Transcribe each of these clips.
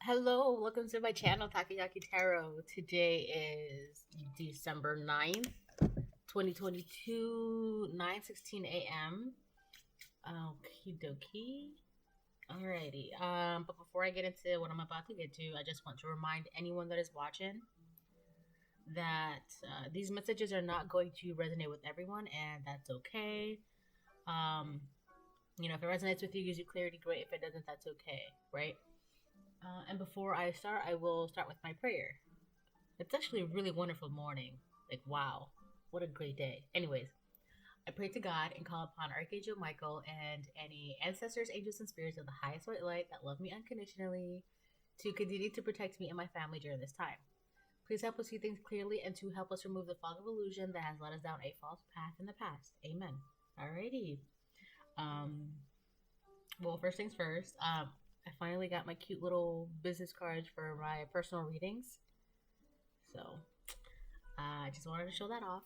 Hello, welcome to my channel, Takayaki Tarot. Today is December 9th, 2022, 9:16 a.m. Okie dokie. Alrighty. But before I get into what I'm about to get to, I just want to remind anyone that is watching that these messages are not going to resonate with everyone, and that's okay. Um, if it resonates with you, gives you clarity, great. If it doesn't, that's okay, right? And before I start, I will start with my prayer. It's actually a really wonderful morning. Like, wow, what a great day. Anyways, I pray to God and call upon Archangel Michael and any ancestors, angels, and spirits of the highest white light that love me unconditionally to continue to protect me and my family during this time. Please help us see things clearly and to help us remove the fog of illusion that has led us down a false path in the past. Amen. Alrighty. Um, well, first things first. I finally got my cute little business cards for my personal readings. So I just wanted to show that off.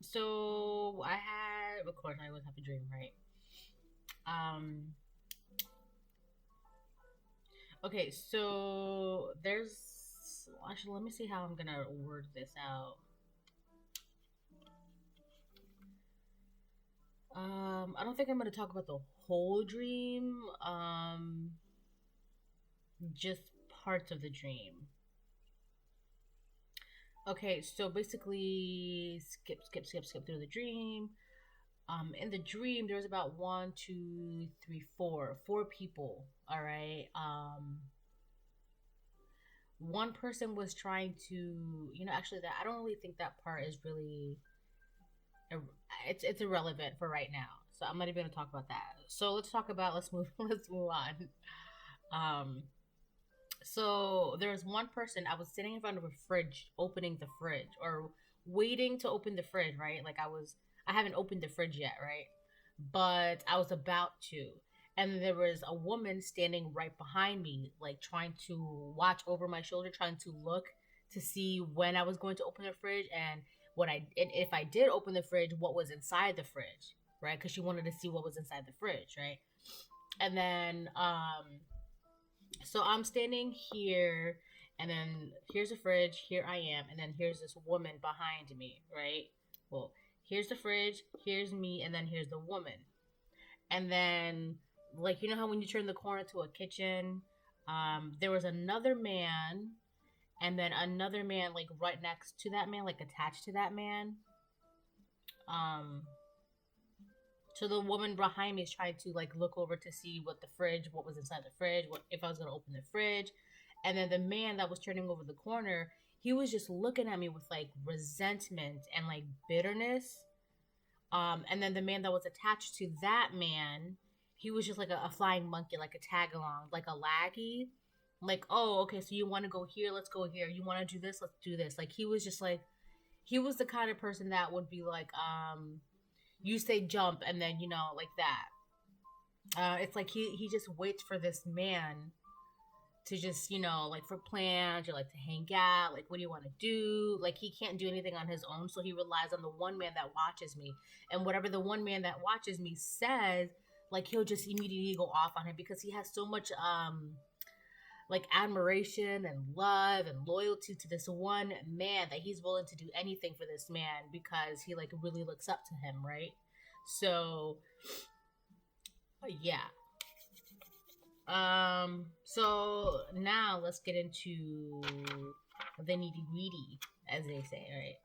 So I had, of course, I always have a dream, right? Okay, so there's actually, let me see how I'm gonna word this out. I don't think I'm gonna talk about the whole dream. Just parts of the dream. Okay, so basically, skip through the dream. In the dream, there was about one, two, three, four people. All right. One person was trying to, actually, that I don't really think that part is really, it's irrelevant for right now. So I'm not even gonna talk about that. So let's move on. Um, so there was one person. I was sitting in front of a fridge, opening the fridge or waiting to open the fridge, right? I haven't opened the fridge yet, right? But I was about to. And there was a woman standing right behind me, like trying to watch over my shoulder, trying to look to see when I was going to open the fridge and if I did open the fridge, what was inside the fridge, right? Because she wanted to see what was inside the fridge, right? And then so I'm standing here, and then here's the fridge, here I am, and then here's this woman behind me, right? Well, here's the fridge, here's me, and then here's the woman. And then, like, you know how when you turn the corner to a kitchen, there was another man, and then another man, like, right next to that man, like, attached to that man. So the woman behind me is trying to like look over to see what was inside the fridge, what if I was gonna open the fridge, and then the man that was turning over the corner, he was just looking at me with like resentment and like bitterness. And then the man that was attached to that man, he was just like a flying monkey, like a tag along, like a laggy, like, oh, okay, so you want to go here, let's go here. You want to do this, let's do this. Like he was just like, he was the kind of person that would be like, you say jump and then like that. It's like he just waits for this man to just like for plans or like to hang out, like what do you want to do, like he can't do anything on his own, so he relies on the one man that watches me, and whatever the one man that watches me says, like he'll just immediately go off on him because he has so much like admiration and love and loyalty to this one man that he's willing to do anything for this man because he like really looks up to him, right? So yeah. So now let's get into the nitty gritty, as they say, right?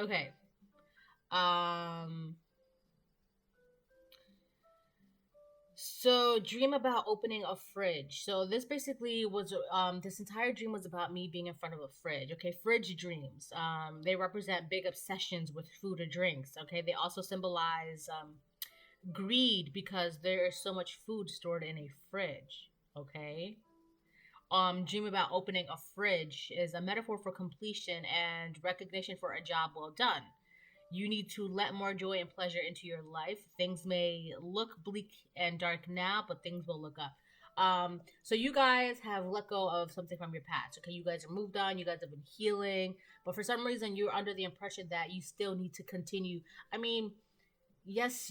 Okay. So dream about opening a fridge. So this basically was this entire dream was about me being in front of a fridge. Okay, fridge dreams. They represent big obsessions with food or drinks. Okay, they also symbolize greed because there is so much food stored in a fridge. Okay. Dream about opening a fridge is a metaphor for completion and recognition for a job well done. You need to let more joy and pleasure into your life. Things may look bleak and dark now, but things will look up. So you guys have let go of something from your past. Okay, you guys are moved on. You guys have been healing, but for some reason you're under the impression that you still need to continue. I mean, yes,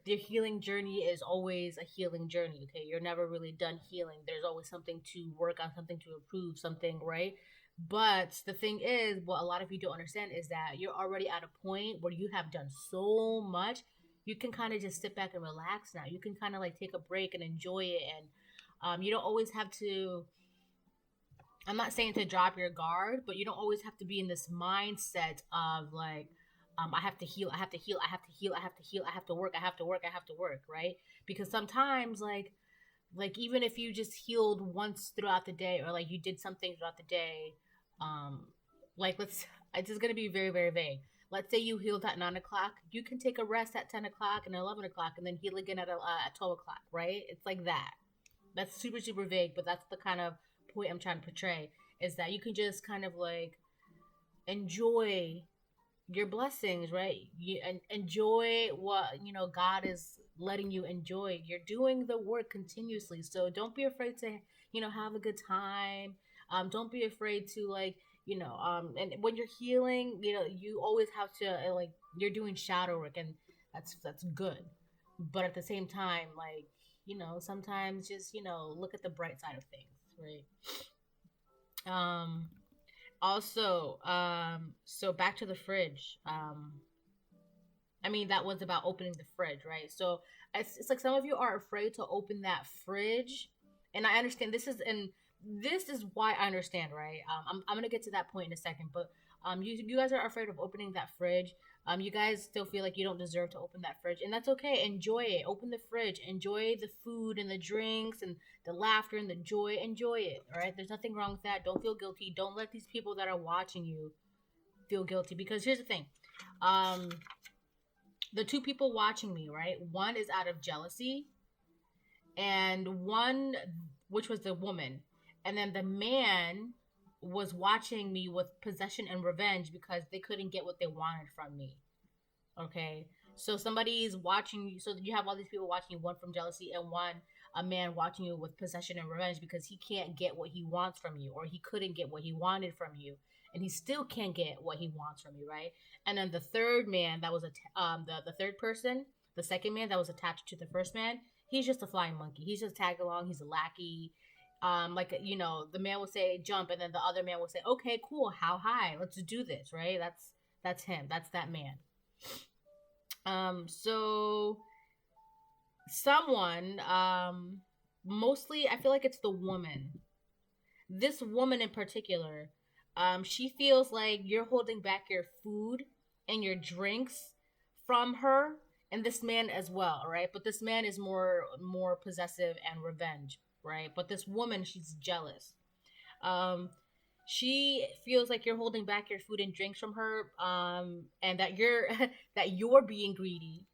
the healing journey is always a healing journey. Okay, you're never really done healing. There's always something to work on, something to improve, something, right? But the thing is, what a lot of you don't understand is that you're already at a point where you have done so much. You can kind of just sit back and relax now. You can kind of like take a break and enjoy it, and you don't always have to. I'm not saying to drop your guard, but you don't always have to be in this mindset of like, I have to heal, I have to heal, I have to heal, I have to heal, I have to work, I have to work, I have to work, right? Because sometimes like even if you just healed once throughout the day, or like you did something throughout the day, um, like let's it's just gonna be very, very vague. Let's say you healed at 9 o'clock, you can take a rest at 10 o'clock and 11 o'clock, and then heal again at 12 o'clock, right? It's like that. That's super, super vague, but that's the kind of point I'm trying to portray, is that you can just kind of like enjoy your blessings, right? You and enjoy what God is letting you enjoy. You're doing the work continuously, so don't be afraid to have a good time. Don't be afraid to like and when you're healing, you always have to like you're doing shadow work, and that's good. But at the same time, like sometimes just look at the bright side of things, right? Um, Also, so back to the fridge. I mean, that was about opening the fridge, right? So it's like some of you are afraid to open that fridge, and I understand this is why I understand, right? I'm gonna get to that point in a second, but you guys are afraid of opening that fridge. You guys still feel like you don't deserve to open that fridge, and that's okay. Enjoy it. Open the fridge. Enjoy the food and the drinks and the laughter and the joy. Enjoy it. All right. There's nothing wrong with that. Don't feel guilty. Don't let these people that are watching you feel guilty, because here's the thing. Um, the two people watching me, right? One is out of jealousy, and one, which was the woman, and then the man was watching me with possession and revenge because they couldn't get what they wanted from me. Okay, so somebody is watching you. So you have all these people watching you, one from jealousy and one a man watching you with possession and revenge because he can't get what he wants from you, or he couldn't get what he wanted from you, and he still can't get what he wants from you, right? And then the third man that was the third person, the second man that was attached to the first man, he's just a flying monkey. He's just tagged along. He's a lackey. Like the man will say jump, and then the other man will say, okay, cool, how high? Let's do this, right? That's him. That's that man. So someone, mostly I feel like it's the woman. This woman in particular, she feels like you're holding back your food and your drinks from her, and this man as well, right? But this man is more possessive and revenge, right? But this woman, she's jealous. Um, she feels like you're holding back your food and drinks from her, and that you're that you're being greedy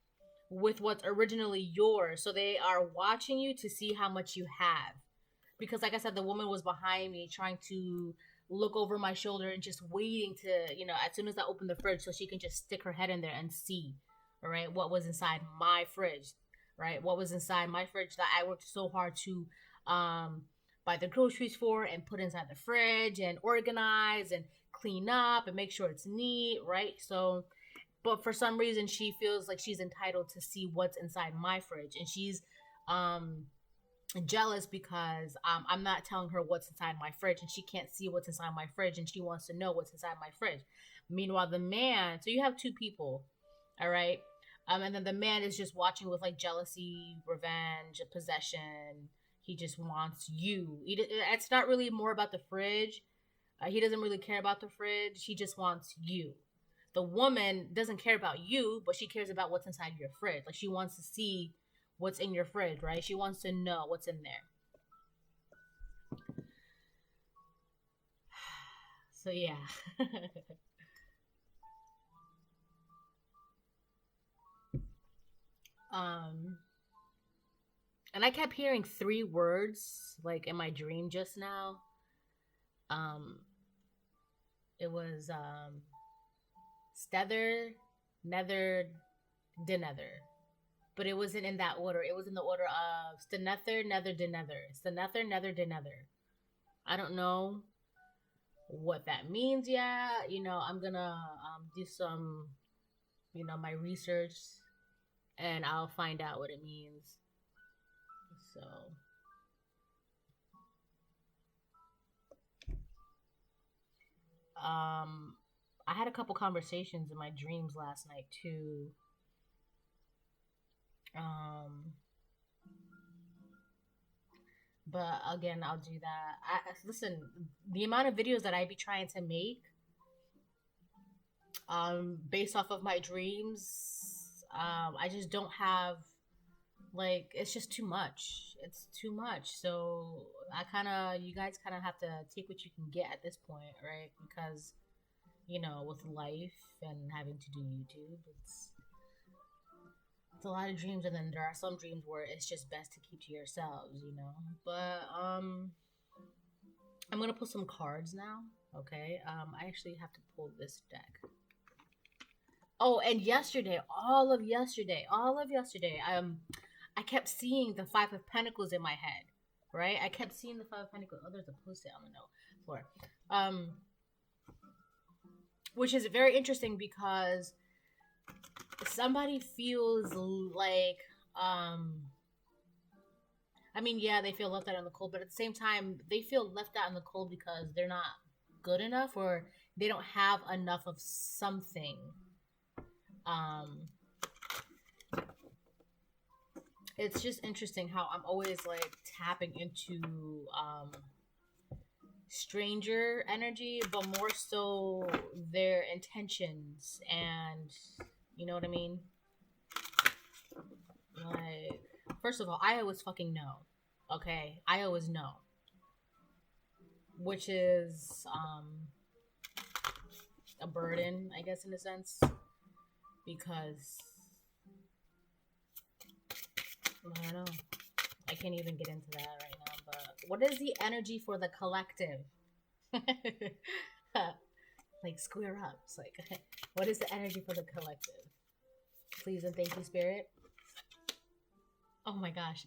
with what's originally yours. So they are watching you to see how much you have. Because like I said, the woman was behind me trying to look over my shoulder and just waiting to, as soon as I open the fridge so she can just stick her head in there and see, all right, what was inside my fridge, right? What was inside my fridge that I worked so hard to buy the groceries for and put inside the fridge and organize and clean up and make sure it's neat, right? So but for some reason she feels like she's entitled to see what's inside my fridge, and she's um jealous because I'm not telling her what's inside my fridge, and she can't see what's inside my fridge, and she wants to know what's inside my fridge. Meanwhile, the man, so you have two people, all right, and then the man is just watching with like jealousy, revenge, possession. He just wants you. It's not really more about the fridge. He doesn't really care about the fridge. He just wants you. The woman doesn't care about you, but she cares about what's inside your fridge. Like she wants to see what's in your fridge, right? She wants to know what's in there. So yeah. um and I kept hearing three words like in my dream just now. Um it was Stether, Nether, Denether. But it wasn't in that order. It was in the order of Stenether, Nether, Denether. Stenether, Nether, Denether. I don't know what that means yet. I'm gonna do some, my research and I'll find out what it means. So I had a couple conversations in my dreams last night too. Um but again, I'll do that. Listen, the amount of videos that I be trying to make based off of my dreams, I just don't have, like, it's just too much. It's too much. So you guys kind of have to take what you can get at this point, right? Because, with life and having to do YouTube, it's a lot of dreams, and then there are some dreams where it's just best to keep to yourselves. But I'm gonna pull some cards now. Okay. I actually have to pull this deck. Oh, and yesterday, all of yesterday, I kept seeing the Five of Pentacles in my head, right? I kept seeing the Five of Pentacles. Oh, there's a post-it on the note floor. Which is very interesting because somebody feels like, yeah, they feel left out in the cold, but at the same time, they feel left out in the cold because they're not good enough, or they don't have enough of something. It's just interesting how I'm always like tapping into stranger energy, but more so their intentions, and you know what I mean? Like, first of all, I always fucking know. Okay? I always know. Which is a burden, I guess, in a sense. Because I don't know. I can't even get into that right now. But what is the energy for the collective? Like, square up. It's like, what is the energy for the collective? Please and thank you, Spirit. Oh my gosh.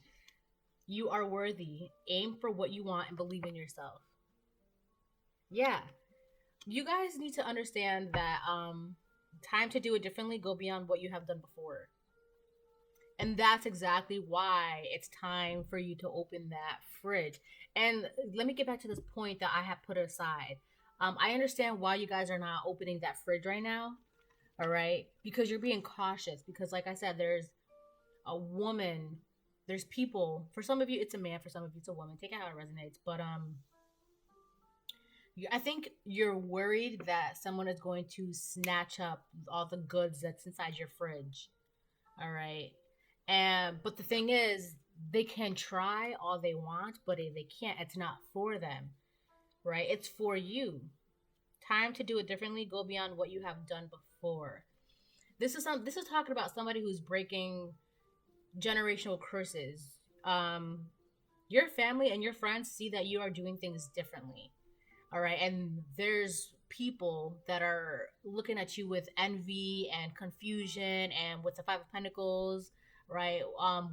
You are worthy. Aim for what you want and believe in yourself. Yeah. You guys need to understand that time to do it differently, go beyond what you have done before. And that's exactly why it's time for you to open that fridge. And let me get back to this point that I have put aside. I understand why you guys are not opening that fridge right now. All right? Because you're being cautious. Because like I said, there's a woman, there's people. For some of you, it's a man. For some of you, it's a woman. Take it how it resonates. But I think you're worried that someone is going to snatch up all the goods that's inside your fridge. All right? But the thing is, they can try all they want, but if they can't, it's not for them, right? It's for you. Time to do it differently. Go beyond what you have done before. This is talking about somebody who's breaking generational curses. Your family and your friends see that you are doing things differently, all right? And there's people that are looking at you with envy and confusion, and with the Five of Pentacles. Right?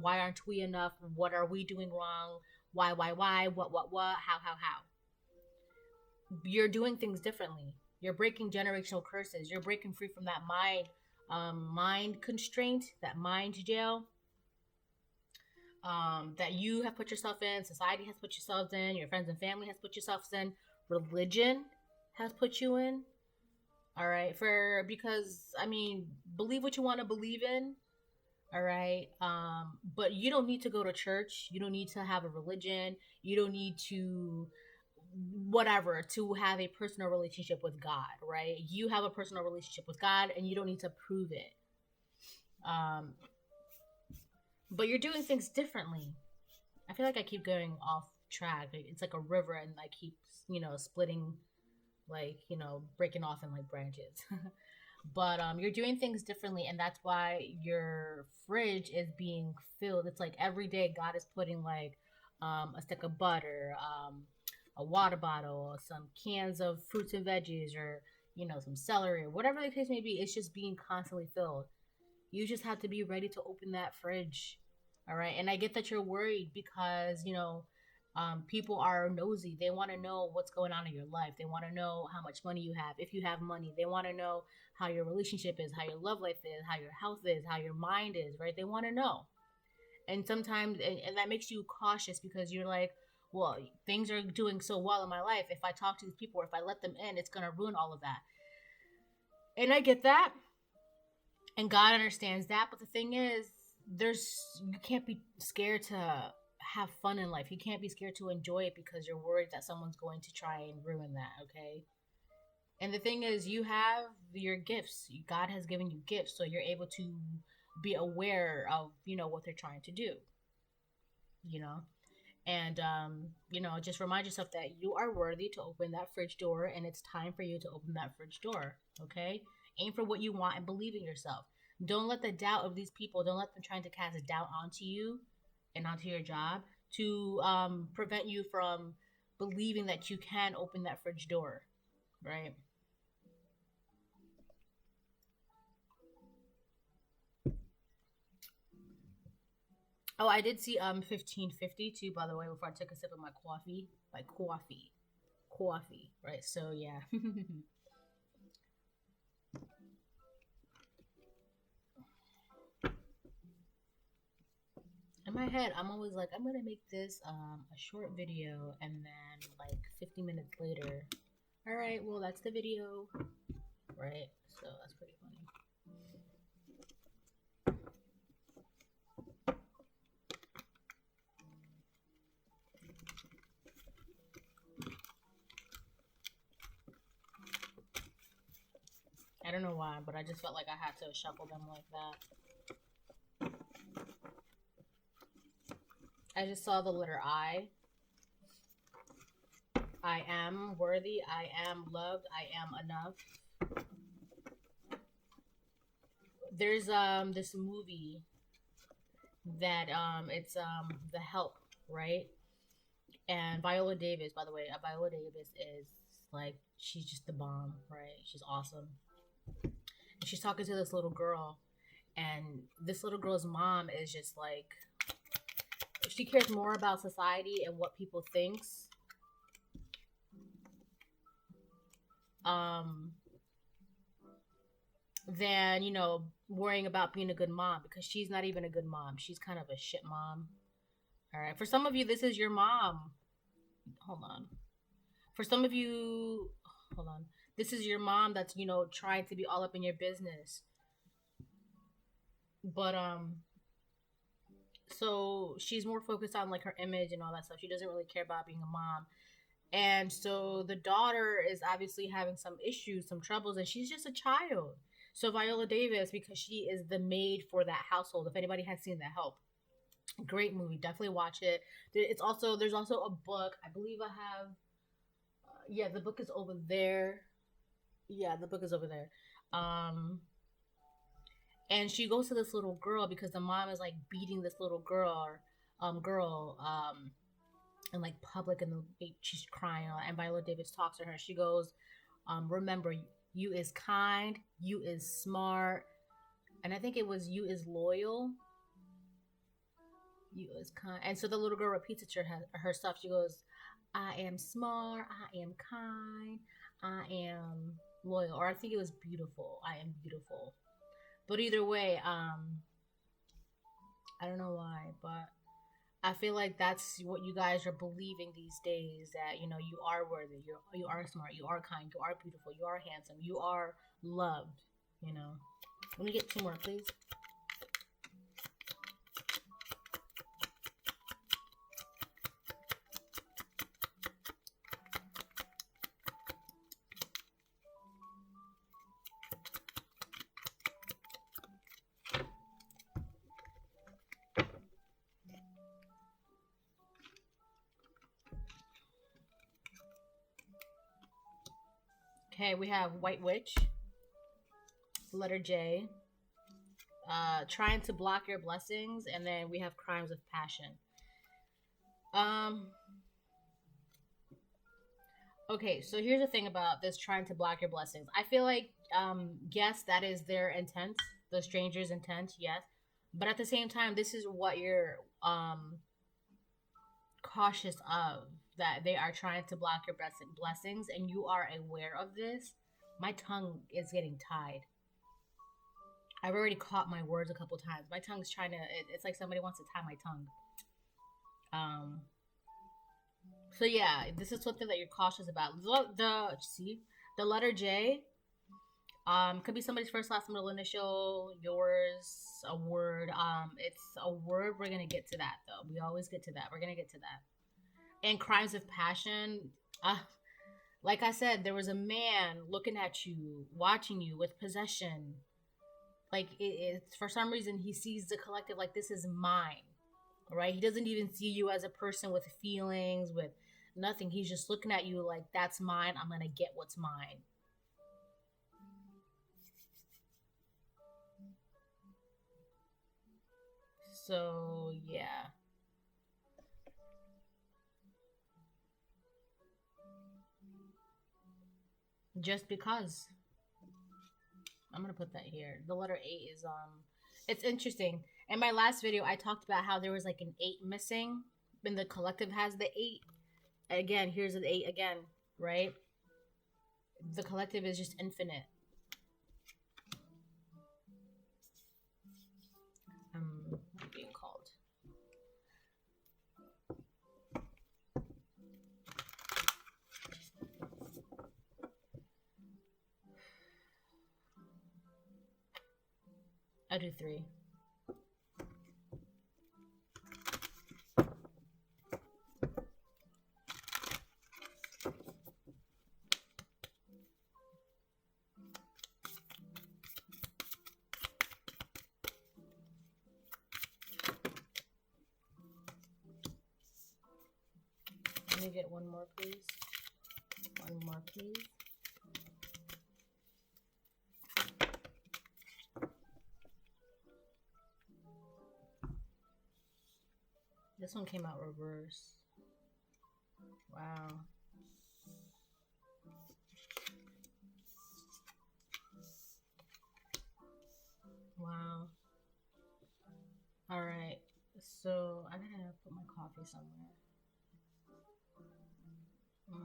Why aren't we enough? What are we doing wrong? Why? What? How? You're doing things differently. You're breaking generational curses. You're breaking free from that mind constraint, that mind jail, that you have put yourself in, society has put yourselves in, your friends and family has put yourselves in, religion has put you in. All right? Because believe what you want to believe in. All right. But you don't need to go to church. You don't need to have a religion. You don't need to to have a personal relationship with God, right? You have a personal relationship with God, and you don't need to prove it. But you're doing things differently. I feel like I keep going off track. It's like a river, and I keep, splitting, breaking off in like branches. But you're doing things differently, and that's why your fridge is being filled. It's like every day God is putting like a stick of butter, a water bottle, some cans of fruits and veggies, or some celery, or whatever the case may be. It's just being constantly filled. You just have to be ready to open that fridge. All right? And I get that you're worried because, People are nosy. They want to know what's going on in your life. They want to know how much money you have, if you have money. They want to know how your relationship is, how your love life is, how your health is, how your mind is, right? They want to know. And sometimes, and that makes you cautious because you're like, well, things are doing so well in my life. If I talk to these people or if I let them in, it's going to ruin all of that. And I get that. And God understands that. But the thing is, you can't be scared to have fun in life. You can't be scared to enjoy it because you're worried that someone's going to try and ruin that, okay? And the thing is, you have your gifts. God has given you gifts, so you're able to be aware of, what they're trying to do, And, just remind yourself that you are worthy to open that fridge door, and it's time for you to open that fridge door, okay? Aim for what you want and believe in yourself. Don't let the doubt of these people, don't let them trying to cast doubt onto you and onto your job to prevent you from believing that you can open that fridge door, right? Oh, I did see 1550 too, by the way, before I took a sip of my coffee. Like coffee, right? So yeah. In my head, I'm always like, I'm gonna make this a short video, and then like 50 minutes later, all right, well that's the video, right? So that's pretty funny. I don't know why, but I just felt like I had to shuffle them like that. I just saw the letter I. I am worthy. I am loved. I am enough. There's this movie that it's The Help, right? And Viola Davis, by the way, Viola Davis is like, she's just the bomb, right? She's awesome. And she's talking to this little girl, and this little girl's mom is just like, she cares more about society and what people thinks than, worrying about being a good mom, because she's not even a good mom. She's kind of a shit mom. All right. For some of you, this is your mom. Hold on. For some of you, hold on. This is your mom that's, trying to be all up in your business. But, so she's more focused on like her image and all that stuff. She doesn't really care about being a mom. And so the daughter is obviously having some issues, some troubles, and she's just a child. So Viola Davis, because she is the maid for that household. If anybody has seen The Help, great movie, definitely watch it. There's also a book. I believe I have. Yeah, the book is over there. Yeah, the book is over there. And she goes to this little girl because the mom is like beating this little girl, in like public, and she's crying. And Viola Davis talks to her. She goes, "Remember, you is kind, you is smart, and I think it was you is loyal. You is kind." And so the little girl repeats it to herself. She goes, "I am smart, I am kind, I am loyal," or I think it was beautiful. I am beautiful. But either way, I don't know why, but I feel like that's what you guys are believing these days, that, you are worthy, you are smart, you are kind, you are beautiful, you are handsome, you are loved, Let me get two more, please. Okay, we have White Witch, letter J, trying to block your blessings, and then we have Crimes of Passion. Okay, so here's the thing about this trying to block your blessings. I feel like, yes, that is their intent, the stranger's intent, yes. But at the same time, this is what you're cautious of, that they are trying to block your blessings, and you are aware of this. My tongue is getting tied. I've already caught my words a couple times. My tongue's trying to, it's like somebody wants to tie my tongue. So yeah, this is something that you're cautious about. The letter J, could be somebody's first, last, middle initial, yours, a word. It's a word. We're gonna get to that though. We always get to that. We're gonna get to that. And crimes of passion. Like I said, there was a man looking at you, watching you with possession. Like it's for some reason he sees the collective like this is mine, right? He doesn't even see you as a person with feelings, with nothing. He's just looking at you like that's mine. I'm gonna get what's mine. So yeah. Just because. I'm gonna put that here. The letter 8 is it's interesting. In my last video I talked about how there was like an 8 missing, and the collective has the 8. Again, here's an 8 again, right? The collective is just infinite. I'm being called. I do 3. Let me get one more, please. One more, please. This one came out reverse. Wow. Wow. Alright. So, I gotta put my coffee somewhere. Let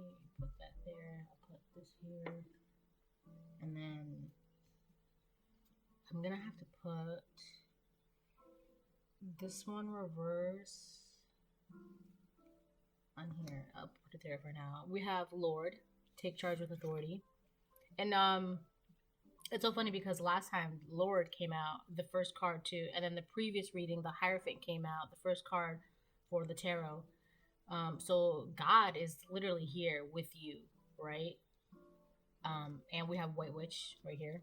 me put that there. I'll put this here. And then I'm gonna have to put this one reverse on here. I'll put it there for now. We have Lord, take charge with authority. And it's so funny because last time Lord came out, the first card too, and then the previous reading, the Hierophant came out, the first card for the tarot. So God is literally here with you, right? And we have White Witch right here.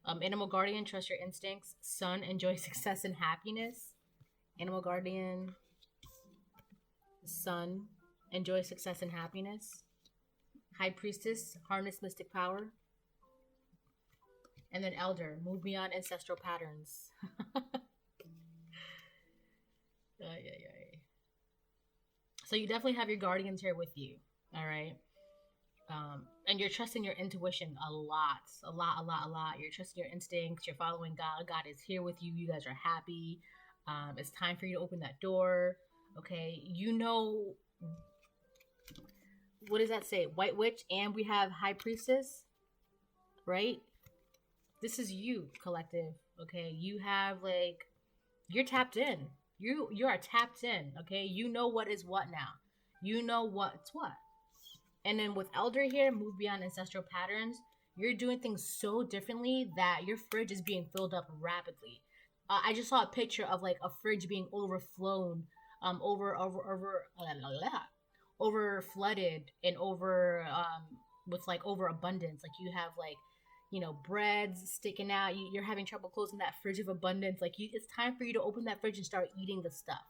Animal Guardian, trust your instincts. Sun, enjoy success and happiness. Animal Guardian, Sun, enjoy success and happiness. High Priestess, harness mystic power. And then Elder, move beyond ancestral patterns. So you definitely have your guardians here with you, all right? And you're trusting your intuition a lot. You're trusting your instincts. You're following God. God is here with you. You guys are happy. It's time for you to open that door. Okay, you know, what does that say? White Witch, and we have High Priestess, right? This is you, collective. Okay, you have like, you're tapped in. You are tapped in. Okay, you know what is what now. You know what's what. And then with Elder here, move beyond ancestral patterns. You're doing things so differently that your fridge is being filled up rapidly. I just saw a picture of like a fridge being overflown, over flooded, and over with like overabundance. Like you have like, you know, breads sticking out. You're having trouble closing that fridge of abundance. Like it's time for you to open that fridge and start eating the stuff.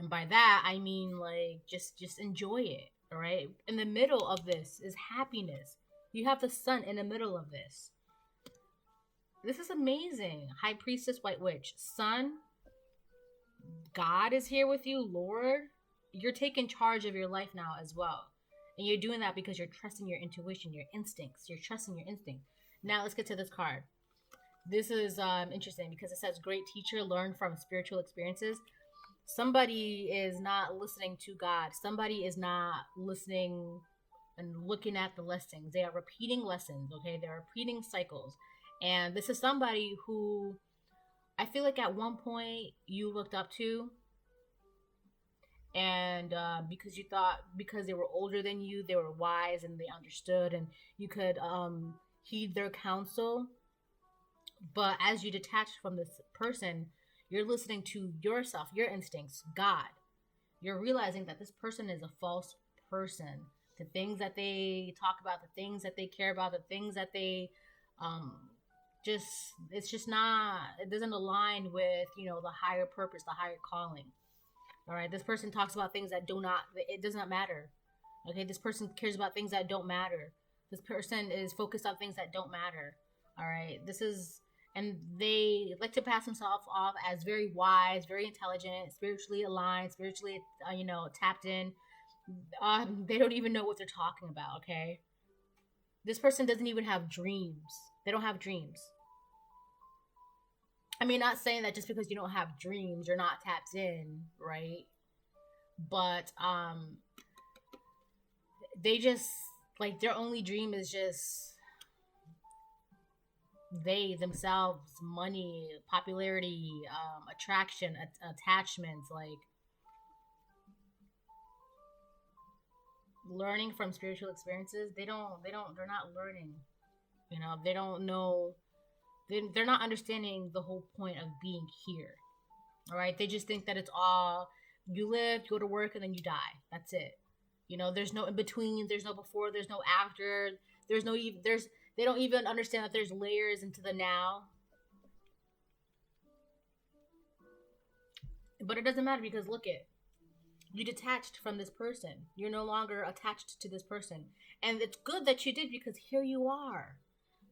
And by that I mean like just enjoy it. All right. In the middle of this is happiness. You have the sun in the middle of this. This is amazing. High Priestess, White Witch, Sun, God is here with you, Lord. You're taking charge of your life now as well. And you're doing that because you're trusting your intuition, your instincts. You're trusting your instinct. Now let's get to this card. This is interesting because it says great teacher learn from spiritual experiences. Somebody is not listening to God. Somebody is not listening and looking at the lessons. They are repeating lessons, okay? They're repeating cycles. And this is somebody who I feel like at one point you looked up to, and because you thought because they were older than you, they were wise and they understood, and you could heed their counsel. But as you detach from this person, you're listening to yourself, your instincts, God. You're realizing that this person is a false person. The things that they talk about, the things that they care about, the things that they just, it's just not, it doesn't align with, the higher purpose, the higher calling. All right, this person talks about things that do not, it does not matter. Okay, this person cares about things that don't matter. This person is focused on things that don't matter. All right, and they like to pass themselves off as very wise, very intelligent, spiritually aligned, spiritually, tapped in. They don't even know what they're talking about, okay? This person doesn't even have dreams. They don't have dreams. I mean, not saying that just because you don't have dreams, you're not tapped in, right? But they just, like, their only dream is just they themselves, money, popularity, attraction, attachments, like learning from spiritual experiences. They're not learning, they don't know, they're not understanding the whole point of being here. All right, they just think that it's all you live, you go to work, and then you die. That's it. There's no in between, there's no before, there's no after, they don't even understand that there's layers into the now. But it doesn't matter because look you detached from this person. You're no longer attached to this person. And it's good that you did because here you are.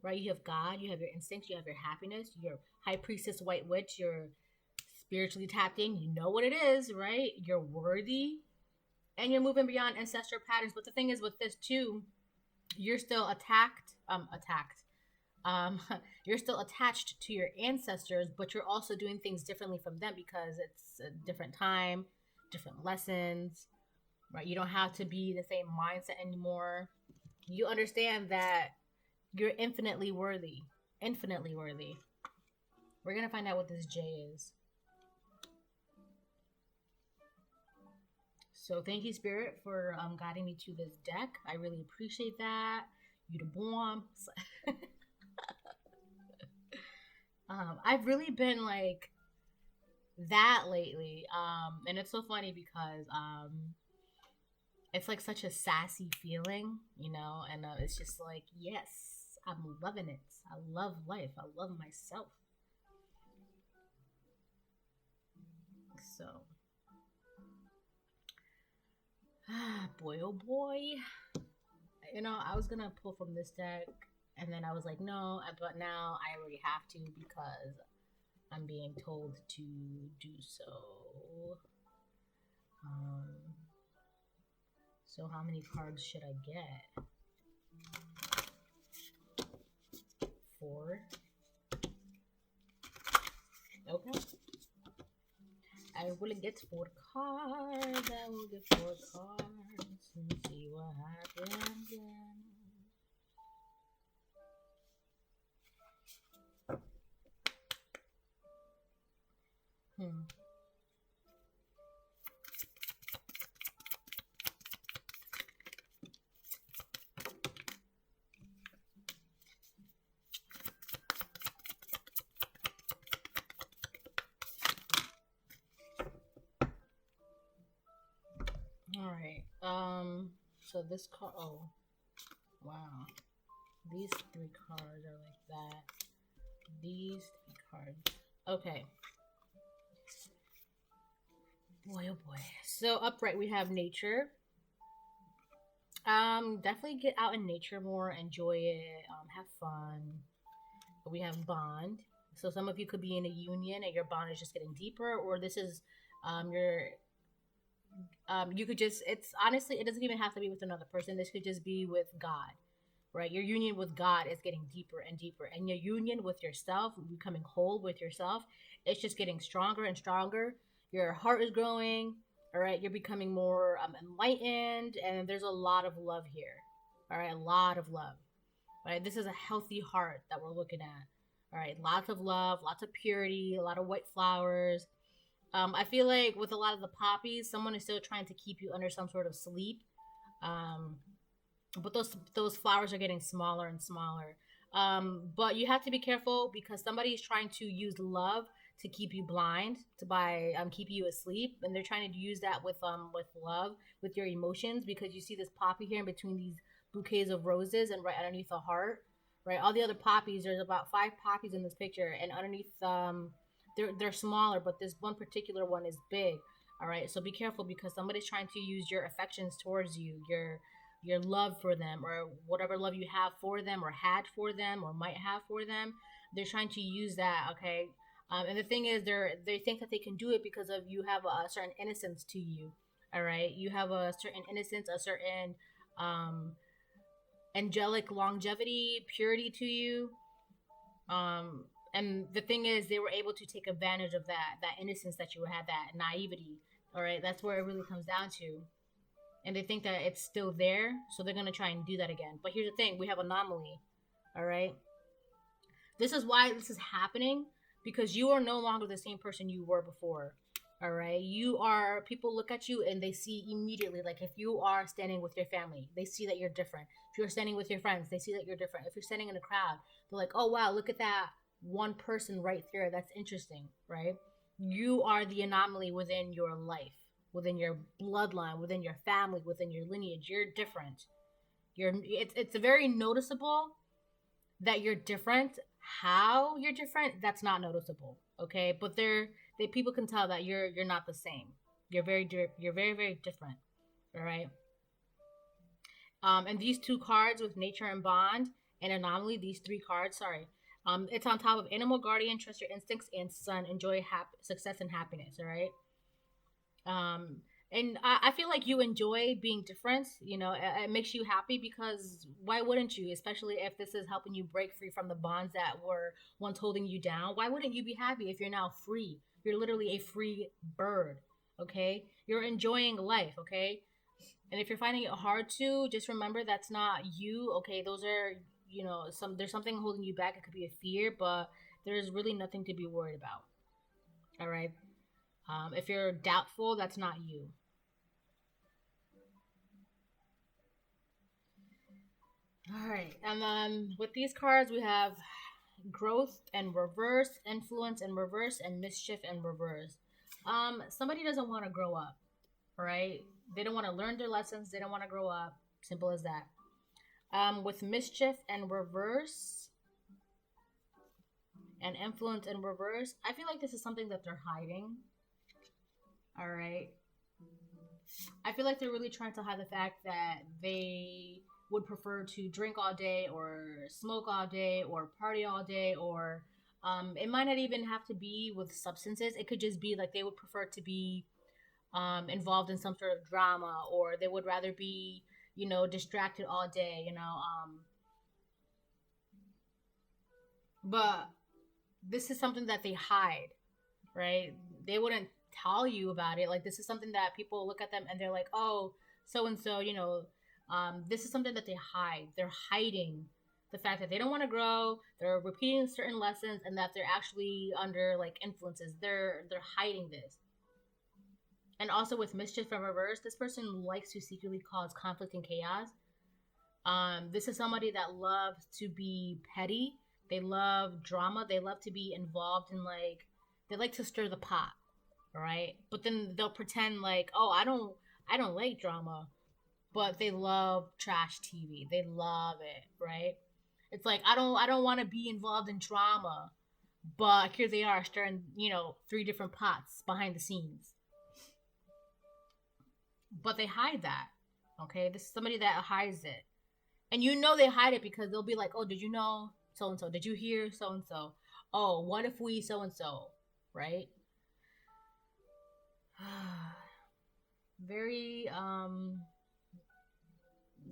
Right? You have God, you have your instincts, you have your happiness, your high priestess, white witch, you're spiritually tapped in, you know what it is, right? You're worthy. And you're moving beyond ancestral patterns. But the thing is with this too, you're still you're still attached to your ancestors, but you're also doing things differently from them because it's a different time, different lessons, right? You don't have to be the same mindset anymore. You understand that you're infinitely worthy. Infinitely worthy. We're going to find out what this J is. So thank you, Spirit, for guiding me to this deck. I really appreciate that. You the bomb. I've really been like that lately. And it's so funny because it's like such a sassy feeling, and it's just like, yes, I'm loving it. I love life. I love myself. So, boy, oh boy. I was gonna pull from this deck, and then I was like, no, but now I already have to because I'm being told to do so. So how many cards should I get? 4. Okay. I will get 4 cards. I will get 4 cards and see what happens then. All right. So this card. Oh, wow. These 3 cards are like that. These 3 cards. Okay. Boy, oh boy. So upright, we have nature. Definitely get out in nature more, enjoy it, have fun. We have bond. So some of you could be in a union and your bond is just getting deeper, or this is you could just, it's honestly, it doesn't even have to be with another person. This could just be with God, right? Your union with God is getting deeper and deeper, and your union with yourself, becoming whole with yourself, it's just getting stronger and stronger. Your heart is growing, all right? You're becoming more enlightened, and there's a lot of love here, all right? A lot of love, right? This is a healthy heart that we're looking at, all right? Lots of love, lots of purity, a lot of white flowers. I feel like with a lot of the poppies, someone is still trying to keep you under some sort of sleep. Um, but those flowers are getting smaller and smaller. But you have to be careful because somebody is trying to use love to keep you blind, to by keep you asleep, and they're trying to use that with love, with your emotions, because you see this poppy here in between these bouquets of roses and right underneath the heart, right? All the other poppies, there's about 5 poppies in this picture, and underneath they're smaller, but this one particular one is big. All right, so be careful because somebody's trying to use your affections towards you, your love for them, or whatever love you have for them, or had for them, or might have for them. They're trying to use that. Okay, and the thing is, they think that they can do it because of you have a certain innocence to you. All right, you have a certain innocence, a certain angelic longevity, purity to you. And the thing is, they were able to take advantage of that innocence that you had, that naivety. All right, that's where it really comes down to. And they think that it's still there, so they're gonna try and do that again. But here's the thing: we have anomaly. All right, this is why this is happening, because you are no longer the same person you were before. All right, you are, people look at you and they see immediately, like if you are standing with your family, they see that you're different. If you're standing with your friends, they see that you're different. If you're standing in a crowd, they're like, oh wow, look at that one person right there, that's interesting, right? You are the anomaly within your life, within your bloodline, within your family, within your lineage. You're different. It's very noticeable that you're different. How you're different, that's not noticeable, okay? But they people can tell that you're not the same. You're very different. All right. And these 2 cards with nature and bond and anomaly, these 3 cards, sorry. It's on top of animal guardian, trust your instincts, and sun, enjoy success and happiness. All right. And I feel like you enjoy being different. You know, it makes you happy, because why wouldn't you? Especially if this is helping you break free from the bonds that were once holding you down. Why wouldn't you be happy if you're now free? You're literally a free bird. Okay, you're enjoying life. Okay, and if you're finding it hard to, just remember that's not you. Okay, those are, you know, there's something holding you back. It could be a fear, but there's really nothing to be worried about. All right. If you're doubtful, that's not you. All right. And then with these cards, we have growth and reverse, influence and reverse, and mischief and reverse. Somebody doesn't want to grow up, right? They don't want to learn their lessons. They don't want to grow up. Simple as that. With mischief and reverse and influence and reverse, I feel like this is something that they're hiding. All right. I feel like they're really trying to hide the fact that they would prefer to drink all day, or smoke all day, or party all day, or it might not even have to be with substances. It could just be like they would prefer to be involved in some sort of drama, or they would rather be, you know, distracted all day, you know. But this is something that they hide, right? They wouldn't tell you about it. Like, this is something that people look at them and they're like, oh, so and so, you know, this is something that they hide. They're hiding the fact that they don't want to grow. They're repeating certain lessons, and that they're actually under like influences. They're hiding this. And also with mischief and reverse, this person likes to secretly cause conflict and chaos. This is somebody that loves to be petty. They love drama. They love to be involved in, like, they like to stir the pot, right? But then they'll pretend like, oh, I don't like drama, but they love trash TV. They love it, right? It's like, I don't want to be involved in drama, but here they are stirring, you know, 3 different pots behind the scenes. But they hide that. Okay, this is somebody that hides it, and you know they hide it because they'll be like, oh, did you know so and so? Did you hear so and so? Oh, what if we so and so, right? Very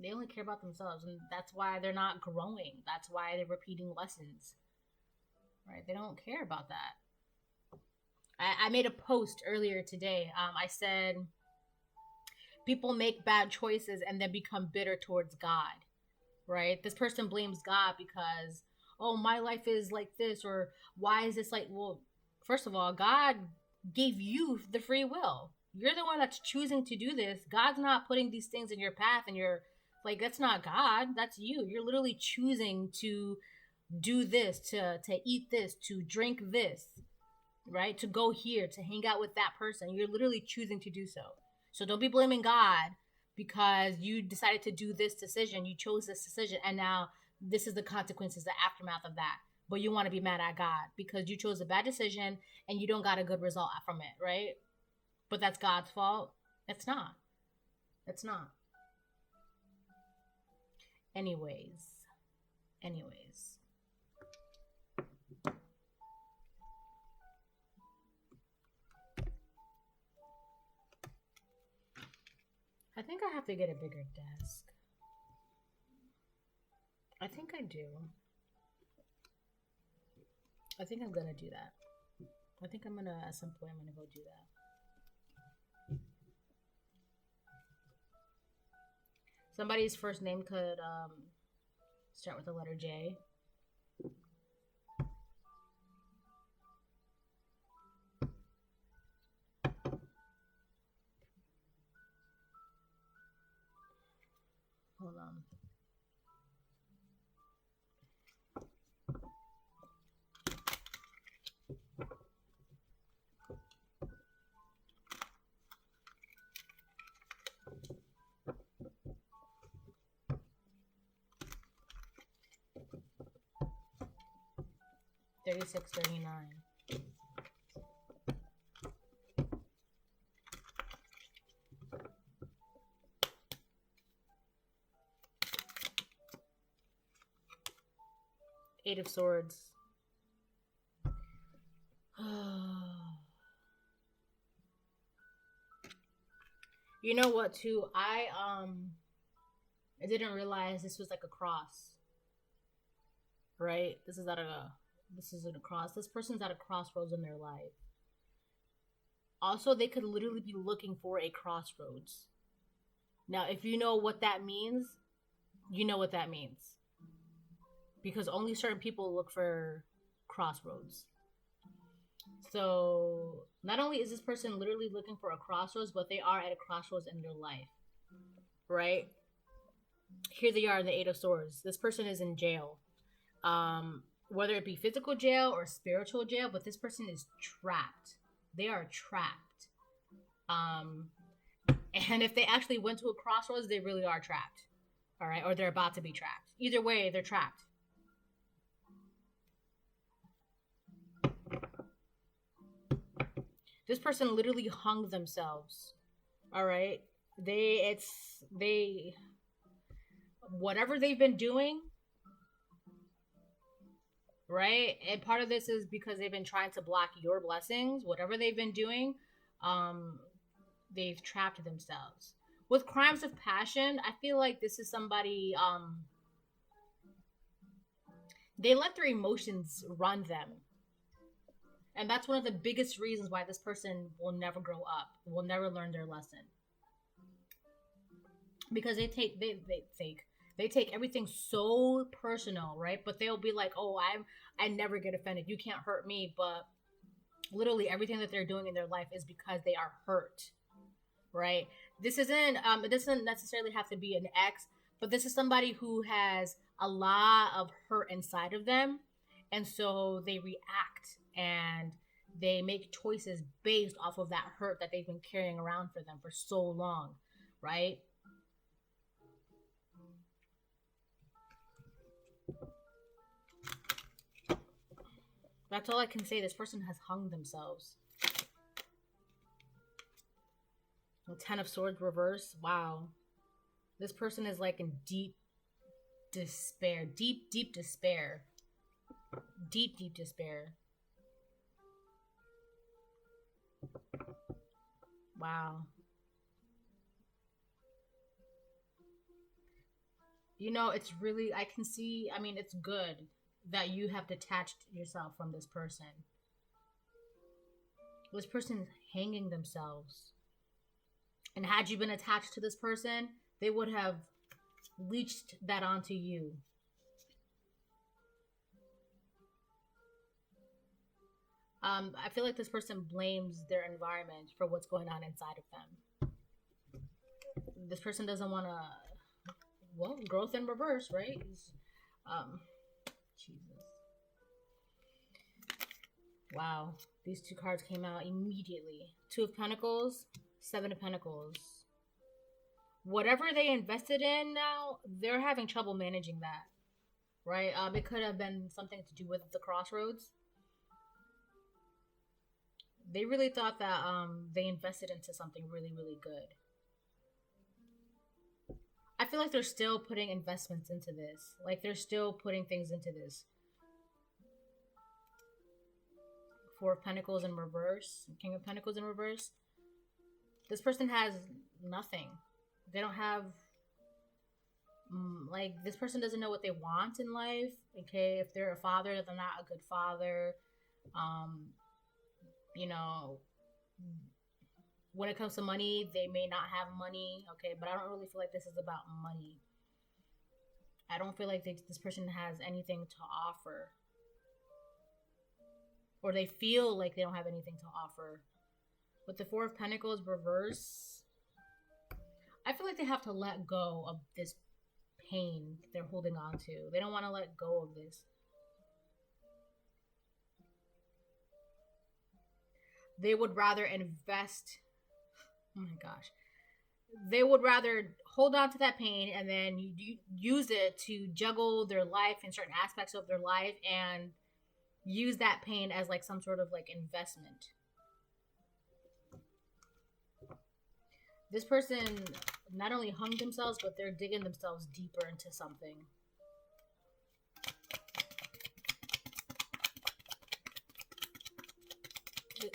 They only care about themselves, and that's why they're not growing. That's why they're repeating lessons, right? They don't care about that. I made a post earlier today. I said people make bad choices and then become bitter towards God, right? This person blames God because, oh, my life is like this, or why is this like, well, first of all, God gave you the free will. You're the one that's choosing to do this. God's not putting these things in your path, and you're like, that's not God, that's you. You're literally choosing to do this, to eat this, to drink this, right? To go here, to hang out with that person. You're literally choosing to do so. So don't be blaming God because you decided to do this decision. You chose this decision, and now this is the consequences, the aftermath of that. But you want to be mad at God because you chose a bad decision and you don't got a good result from it, right? But that's God's fault. It's not. It's not. Anyways. I think I have to get a bigger desk. I think I do. I think I'm gonna do that. I think I'm gonna, at some point, I'm gonna go do that. Somebody's first name could start with the letter J. Hold on. $36.39. Eight of Swords. You know what, too? I didn't realize this was like a cross. Right? This isn't a cross. This person's at a crossroads in their life. Also, they could literally be looking for a crossroads. Now, if you know what that means, you know what that means. Because only certain people look for crossroads. So, not only is this person literally looking for a crossroads, but they are at a crossroads in their life. Right? Here they are in the Eight of Swords. This person is in jail. Whether it be physical jail or spiritual jail, but this person is trapped. They are trapped. And if they actually went to a crossroads, they really are trapped. All right? Or they're about to be trapped. Either way, they're trapped. This person literally hung themselves. All right? Whatever they've been doing, right? And part of this is because they've been trying to block your blessings. Whatever they've been doing, they've trapped themselves. With crimes of passion, I feel like this is somebody, they let their emotions run them. And that's one of the biggest reasons why this person will never grow up, will never learn their lesson. Because they take everything so personal, right? But they'll be like, oh, I never get offended. You can't hurt me. But literally everything that they're doing in their life is because they are hurt, right? This isn't, it doesn't necessarily have to be an ex, but this is somebody who has a lot of hurt inside of them. And so they react and they make choices based off of that hurt that they've been carrying around for them for so long, right? That's all I can say. This person has hung themselves. The Ten of Swords reverse. Wow. This person is like in deep despair. Deep despair. Deep despair. Wow. You know, it's really, I can see, I mean, it's good that you have detached yourself from this person. This person is hanging themselves. And had you been attached to this person, they would have leached that onto you. I feel like this person blames their environment for what's going on inside of them. This person doesn't want to, well, growth in reverse, right? Jesus. Wow. These two cards came out immediately. Two of Pentacles, Seven of Pentacles. Whatever they invested in now, they're having trouble managing that, right? It could have been something to do with the crossroads. They really thought that they invested into something really, really good. I feel like they're still putting investments into this. Like, they're still putting things into this. Four of Pentacles in reverse. King of Pentacles in reverse. This person has nothing. They don't have... like, this person doesn't know what they want in life. Okay, if they're a father, they're not a good father. You know, when it comes to money, they may not have money, okay? But I don't really feel like this is about money. I don't feel like this person has anything to offer. Or they feel like they don't have anything to offer. With the Four of Pentacles reverse, I feel like they have to let go of this pain they're holding on to. They don't want to let go of this. They would rather invest. Oh my gosh. They would rather hold on to that pain and then use it to juggle their life in certain aspects of their life and use that pain as like some sort of like investment. This person not only hung themselves, but they're digging themselves deeper into something.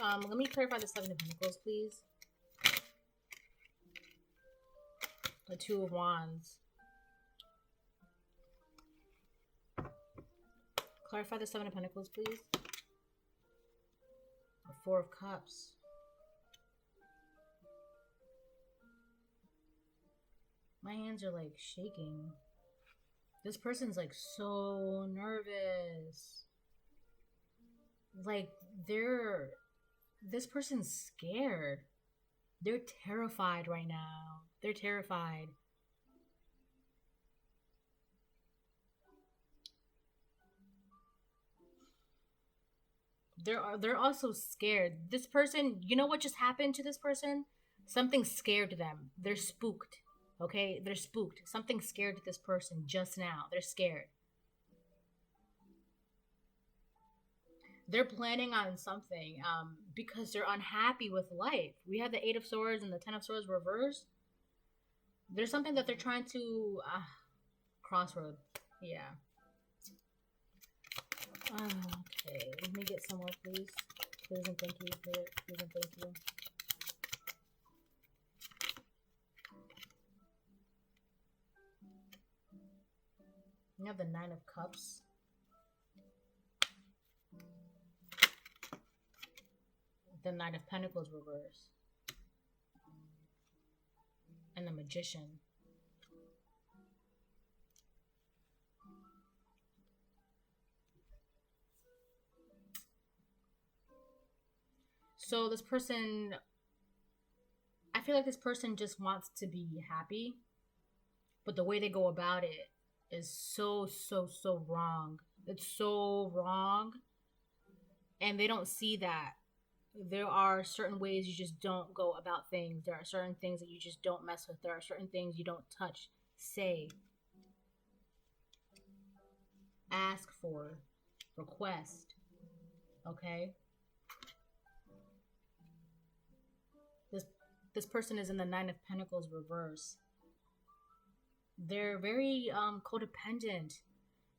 Let me clarify the Seven of Pentacles, please. The Two of Wands. Clarify the Seven of Pentacles, please. The Four of Cups. My hands are like shaking. This person's like so nervous. Like this person's scared. They're terrified right now. They're terrified. They're also scared. This person, you know what just happened to this person? Something scared them. They're spooked. Okay? They're spooked. Something scared this person just now. They're scared. They're planning on something because they're unhappy with life. We have the Eight of Swords and the Ten of Swords reversed. There's something that they're trying to... crossroad. Yeah. Okay. Let me get some more, please. Please and thank you. Please and thank you. You have the Nine of Cups. The Knight of Pentacles reverse. And the Magician. So this person, I feel like this person just wants to be happy, but the way they go about it is so wrong. It's so wrong. And they don't see that. There are certain ways you just don't go about things. There are certain things that you just don't mess with. There are certain things you don't touch, say, ask for, request. Okay? This person is in the Nine of Pentacles reverse. They're very codependent.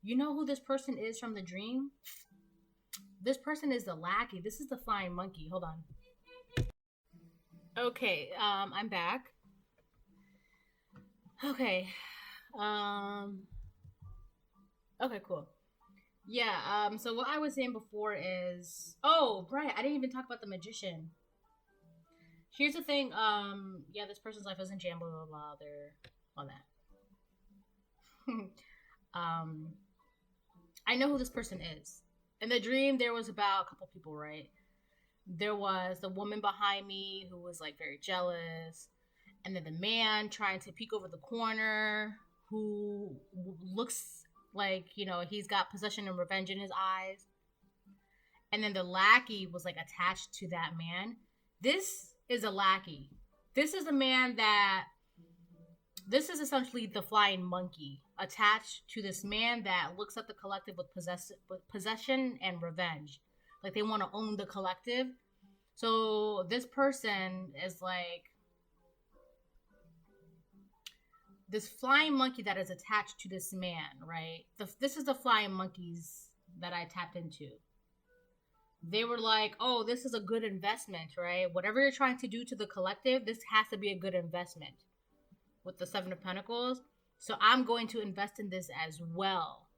You know who this person is from the dream? This person is the lackey. This is the flying monkey. Hold on. Okay, I'm back. Okay. Um. Okay. Cool. Yeah. So what I was saying before is, oh, right. I didn't even talk about the magician. Here's the thing. Yeah, this person's life is in jam. Blah blah blah. They're on that. um. I know who this person is. In the dream, there was about a couple people, right? There was the woman behind me who was like very jealous, and then the man trying to peek over the corner who looks like, he's got possession and revenge in his eyes. And then the lackey was like attached to that man. This is a lackey. This is a man that this is essentially the flying monkey attached to this man that looks at the collective with possession and revenge. Like they want to own the collective. So this person is like this flying monkey that is attached to this man, right? This is the flying monkeys that I tapped into. They were like, oh, this is a good investment, right? Whatever you're trying to do to the collective, this has to be a good investment. With the Seven of Pentacles. So I'm going to invest in this as well.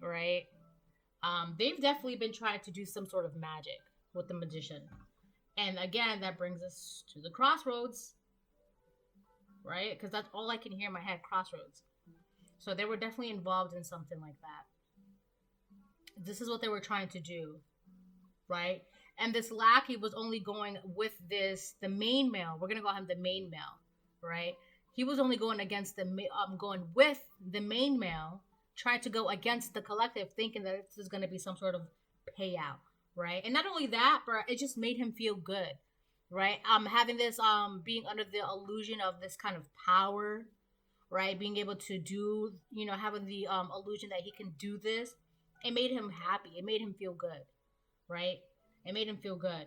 Right? They've definitely been trying to do some sort of magic with the magician. And again, that brings us to the crossroads. Right? Because that's all I can hear in my head, crossroads. So they were definitely involved in something like that. This is what they were trying to do. Right? And this lackey was only going with the main male. We're going to call him the main male. Right? He was only going against going with the main male, trying to go against the collective, thinking that this is going to be some sort of payout, right? And not only that, but it just made him feel good, right? Having this, being under the illusion of this kind of power, right? Being able to do, having the illusion that he can do this, it made him happy. It made him feel good, right? It made him feel good.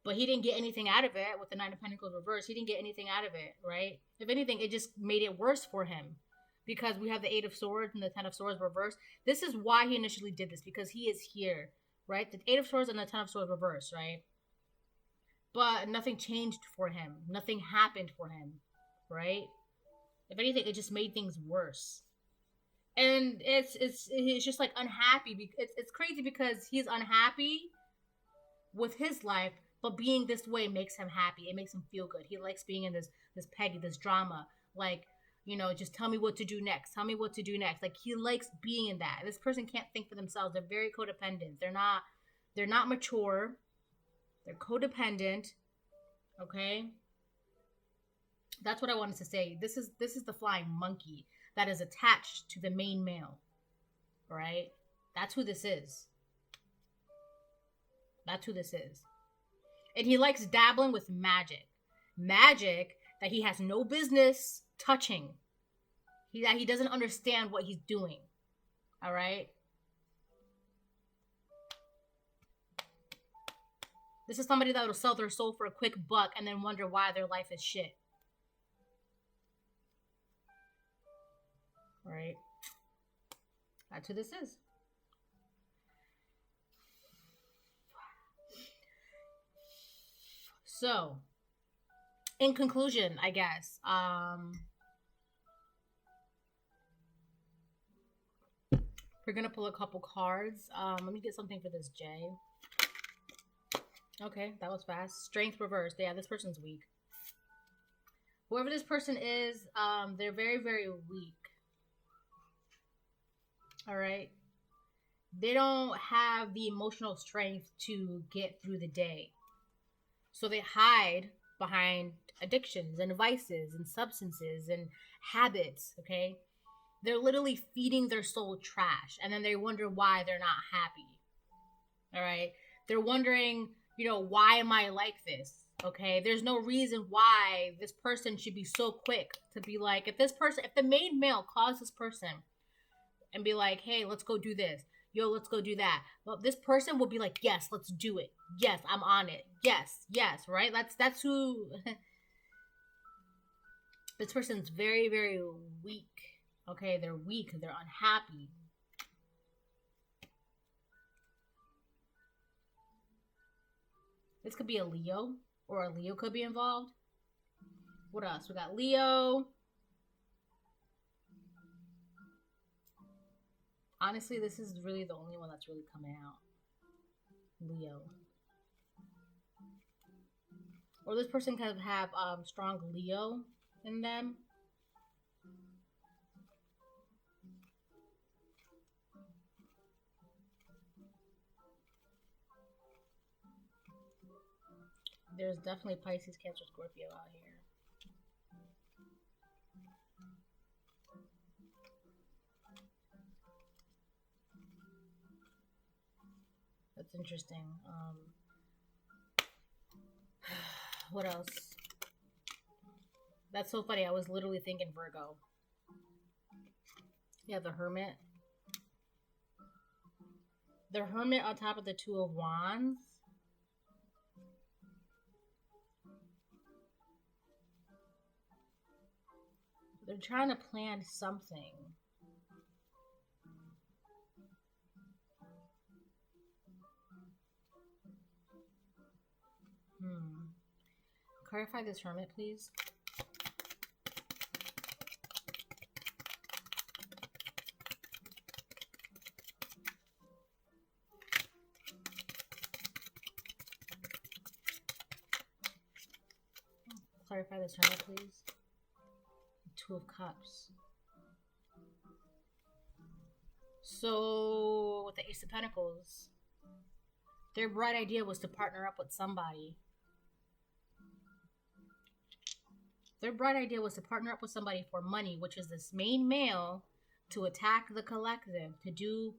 But he didn't get anything out of it with the Nine of Pentacles reverse. He didn't get anything out of it, right? If anything, it just made it worse for him. Because we have the Eight of Swords and the Ten of Swords reverse. This is why he initially did this. Because he is here, right? The Eight of Swords and the Ten of Swords reverse, right? But nothing changed for him. Nothing happened for him, right? If anything, it just made things worse. And it's just like unhappy. It's crazy because he's unhappy with his life. But being this way makes him happy. It makes him feel good. He likes being in this petty, this drama. Like, just tell me what to do next. Tell me what to do next. Like, he likes being in that. This person can't think for themselves. They're very codependent. They're not mature. They're codependent. Okay? That's what I wanted to say. This is the flying monkey that is attached to the main male. Right? That's who this is. That's who this is. And he likes dabbling with magic. Magic that he has no business touching. That he doesn't understand what he's doing. All right? This is somebody that will sell their soul for a quick buck and then wonder why their life is shit. All right? That's who this is. So, in conclusion, I guess, we're going to pull a couple cards. Let me get something for this J. Okay, that was fast. Strength reversed. Yeah, this person's weak. Whoever this person is, they're very, very weak. All right? They don't have the emotional strength to get through the day. So they hide behind addictions and vices and substances and habits, okay? They're literally feeding their soul trash. And then they wonder why they're not happy. All right? They're wondering, why am I like this? Okay? There's no reason why this person should be so quick to be like, if the main male calls this person and be like, hey, let's go do this. Yo, let's go do that. Well, this person will be like, yes, let's do it. Yes, I'm on it. Yes, right? That's who... This person's very, very weak. Okay, they're weak. They're unhappy. This could be a Leo, or a Leo could be involved. What else? We got Leo. Honestly, this is really the only one that's really coming out. Leo. Or this person could have strong Leo in them. There's definitely Pisces, Cancer, Scorpio out here. That's interesting. What else? That's so funny. I was literally thinking Virgo. Yeah, the Hermit. The Hermit on top of the Two of Wands. They're trying to plan something. Clarify this Hermit, please. Clarify this Hermit, please. Two of Cups. So, with the Ace of Pentacles, their bright idea was to partner up with somebody. Their bright idea was to partner up with somebody for money, which is this main male, to attack the collective, to do,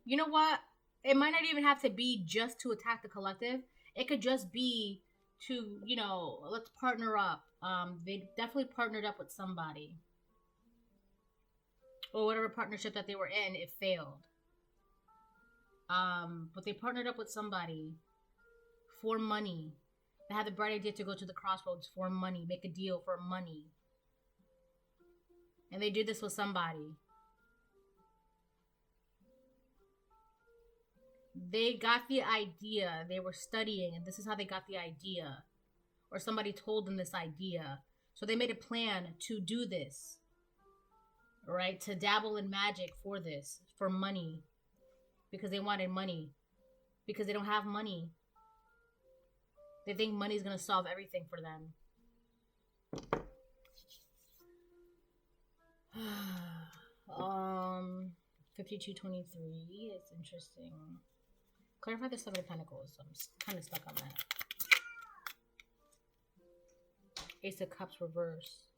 you know what? It might not even have to be just to attack the collective. It could just be to, you know, let's partner up. They definitely partnered up with somebody. Or whatever partnership that they were in, it failed. But they partnered up with somebody for money. They had the bright idea to go to the crossroads for money, make a deal for money. And they did this with somebody. They got the idea. They were studying, and this is how they got the idea. Or somebody told them this idea. So they made a plan to do this. Right? To dabble in magic for this. For money. Because they wanted money. Because they don't have money. They think money is going to solve everything for them. 5223. It's interesting. Clarify the Seven of Pentacles. I'm kind of stuck on that. Ace of Cups reverse.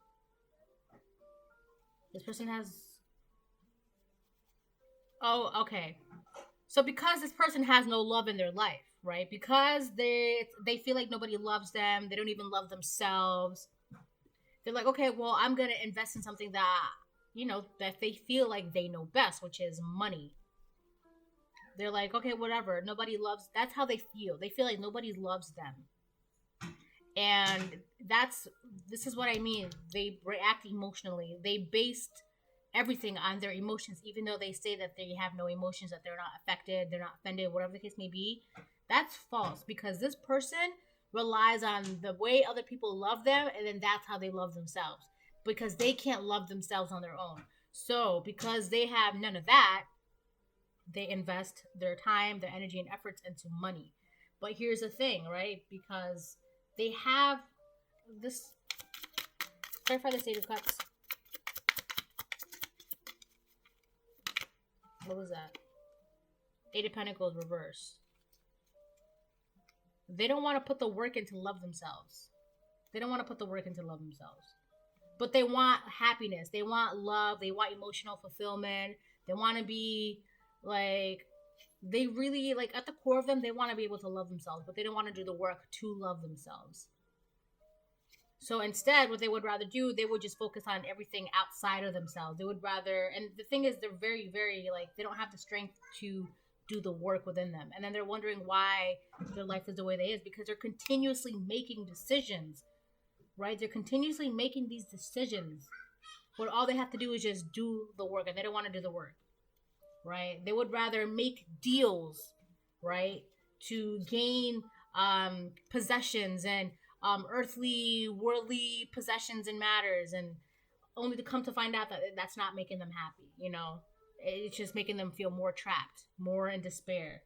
This person has... Oh, okay. So because this person has no love in their life, right? Because they feel like nobody loves them. They don't even love themselves. They're like, okay, well, I'm going to invest in something that, you know, that they feel like they know best, which is money. They're like, okay, whatever. Nobody loves... That's how they feel. They feel like nobody loves them. And this is what I mean. They react emotionally. They based everything on their emotions, even though they say that they have no emotions, that they're not affected, they're not offended, whatever the case may be. That's false, because this person relies on the way other people love them, and then that's how they love themselves, because they can't love themselves on their own. So because they have none of that, they invest their time, their energy, and efforts into money. But here's the thing, right? Because they have this... Clarify the Eight of Cups. What was that? Eight of Pentacles reverse. They don't want to put the work in to love themselves. They don't want to put the work in to love themselves. But they want happiness. They want love. They want emotional fulfillment. They want to be like... They really, like, at the core of them, they want to be able to love themselves, but they don't want to do the work to love themselves. So instead, what they would rather do, they would just focus on everything outside of themselves. They would rather, and the thing is, they're very, very, like, they don't have the strength to do the work within them. And then they're wondering why their life is the way it is, because they're continuously making decisions, right? They're continuously making these decisions, but all they have to do is just do the work, and they don't want to do the work. Right? They would rather make deals, right, to gain possessions and earthly, worldly possessions and matters, and only to come to find out that that's not making them happy, you know? It's just making them feel more trapped, more in despair.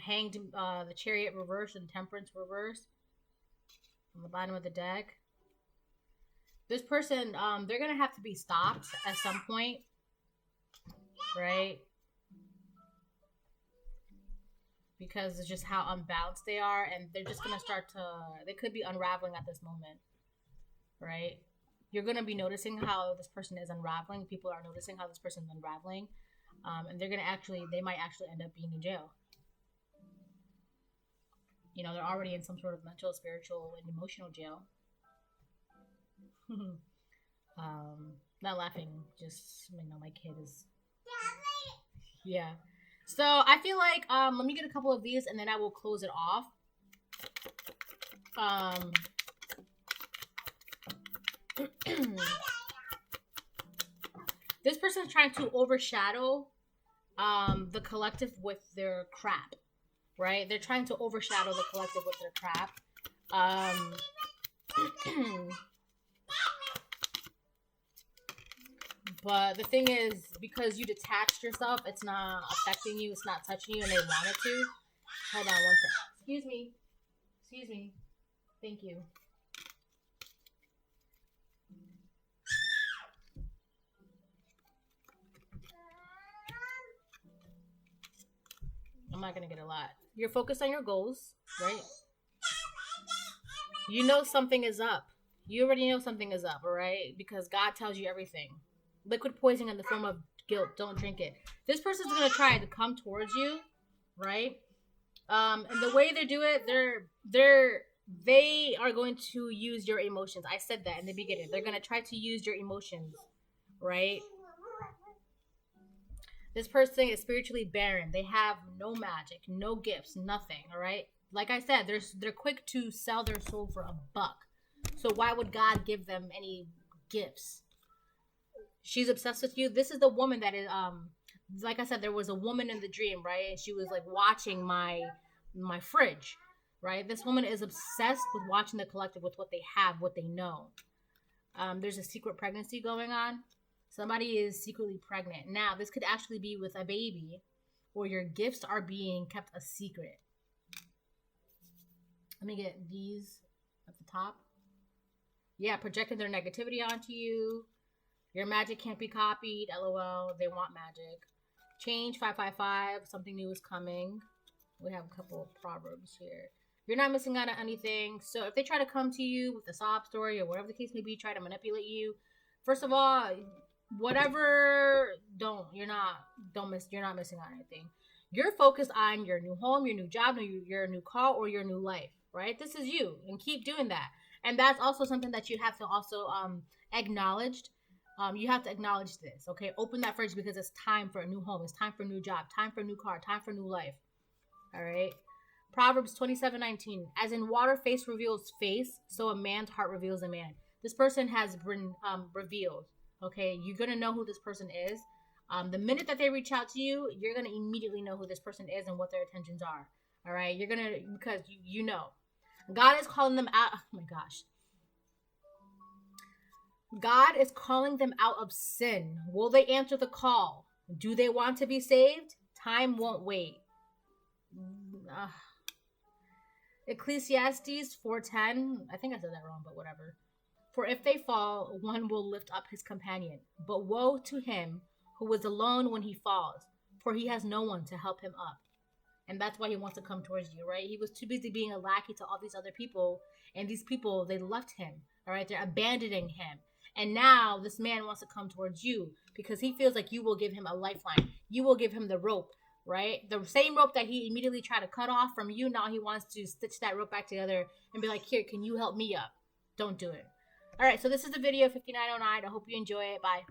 Hanged, the Chariot reverse and Temperance reverse on the bottom of the deck. This person, they're gonna have to be stopped at some point, right? Because it's just how unbalanced they are, and they're just gonna start to, they could be unraveling at this moment, right? You're gonna be noticing how this person is unraveling. People are noticing how this person is unraveling, and they're gonna actually, they might actually end up being in jail. You know, they're already in some sort of mental, spiritual, and emotional jail. Not laughing, just, you know, my kid is, yeah. So I feel like, let me get a couple of these and then I will close it off. This person's trying to overshadow the collective with their crap, right? They're trying to overshadow the collective with their crap. But the thing is, because you detached yourself, it's not affecting you, it's not touching you, and they want it to. Hold on one second. Excuse me. Excuse me. Thank you. I'm not going to get a lot. You're focused on your goals, right? You know something is up. You already know something is up, all right? Because God tells you everything. Liquid poison in the form of guilt. Don't drink it. This person's going to try to come towards you, right? And the way they do it, they are going to use your emotions. I said that in the beginning. They're going to try to use your emotions, right? This person is spiritually barren. They have no magic, no gifts, nothing, all right? Like I said, they're quick to sell their soul for $1. So why would God give them any gifts? She's obsessed with you. This is the woman that is, like I said, there was a woman in the dream, right? And she was like watching my fridge, right? This woman is obsessed with watching the collective, with what they have, what they know. There's a secret pregnancy going on. Somebody is secretly pregnant. Now, this could actually be with a baby, or your gifts are being kept a secret. Let me get these at the top. Yeah, projecting their negativity onto you. Your magic can't be copied. LOL. They want magic. Change 555. Something new is coming. We have a couple of proverbs here. You're not missing out on anything. So if they try to come to you with a sob story or whatever the case may be, try to manipulate you. First of all, whatever, you're not missing out on anything. You're focused on your new home, your new job, your new car, or your new life, right? This is you, and keep doing that. And that's also something that you have to also acknowledge. You have to acknowledge this, okay? Open that fridge because it's time for a new home. It's time for a new job, time for a new car, time for a new life. All right? Proverbs 27:19. As in water face reveals face, so a man's heart reveals a man. This person has been revealed, okay? You're going to know who this person is. The minute that they reach out to you, you're going to immediately know who this person is and what their intentions are. All right? You're going to, because you know. God is calling them out. Oh my gosh. God is calling them out of sin. Will they answer the call? Do they want to be saved? Time won't wait. Ecclesiastes 4:10. I think I said that wrong, but whatever. For if they fall, one will lift up his companion. But woe to him who is alone when he falls, for he has no one to help him up. And that's why he wants to come towards you, right? He was too busy being a lackey to all these other people. And these people, they left him, all right? They're abandoning him. And now this man wants to come towards you because he feels like you will give him a lifeline. You will give him the rope, right? The same rope that he immediately tried to cut off from you. Now he wants to stitch that rope back together and be like, here, can you help me up? Don't do it. All right, so this is the video 5909. I hope you enjoy it. Bye.